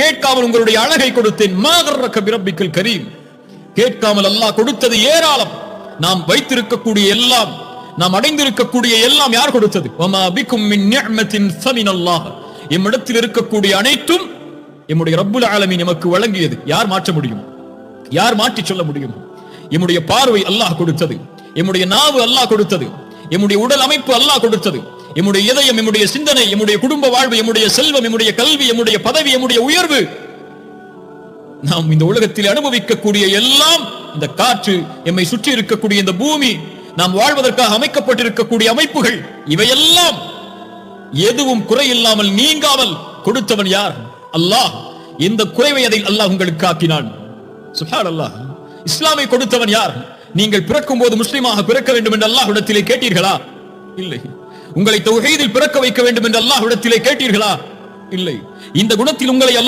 கேட்காமல் உங்களுடைய அழகை கொடுத்தேன். மா கர்ரக பிரப்பிக்கல் கரீம். கேட்காமல் அல்லாஹ் கொடுத்தது ஏராளம். நாம் வைத்திருக்கக்கூடிய எல்லாம், நாம் அடைந்திருக்கக்கூடிய எல்லாம் யார் கொடுத்தது? வமா பிக்கும் மின் நிஅமத்தின் ஃபமினல்லாஹ். எம்மிடத்தில் இருக்கக்கூடிய அனைத்தும் எம்முடைய ரப்புல் ஆலமீன் நமக்கு வழங்கியது. யார் மாற்ற முடியும்? யார் மாற்றி சொல்ல முடியும்? எம்முடைய பார்வை அல்லாஹ் கொடுத்தது, எம்முடைய நாவு அல்லாஹ் கொடுத்தது, எம்முடைய உடல் அமைப்பு அல்லாஹ் கொடுத்தது, எம்முடைய இதயம், எம்முடைய சிந்தனை, எம்முடைய குடும்ப வாழ்வு, எம்முடைய செல்வம், எம்முடைய கல்வி, எம்முடைய பதவி, எம்முடைய உயர்வு, நாம் இந்த உலகத்தில் அனுபவிக்கக்கூடிய எல்லாம், இந்த காற்று, எம்மை சுற்றி இருக்கக்கூடிய இந்த பூமி, நாம் வாழ்வதற்காக அமைக்கப்பட்டிருக்கக்கூடிய அமைப்புகள், இவையெல்லாம் எதுவும் குறையில்லாமல் நீங்காமல் கொடுத்தவன் யார்? அல்லாஹ். இந்த குறைவை அதை அல்லாஹ் உங்களுக்கு ஆக்கினான். சுப்ஹானல்லாஹ். இஸ்லாமை கொடுத்தவன் யார்? நீங்கள் பிறக்கும் போது முஸ்லிமாக பிறக்க வேண்டும் என்று அல்லாஹ்விடத்திலே கேட்டீர்களா? இல்லை. உங்களை தௌஹீதில் பிறக்க வைக்க வேண்டும் என்று அல்லாஹ்விடத்திலே கேட்டீர்களா? இல்லை. இந்த குணத்தில் உங்களை அல்லாஹ்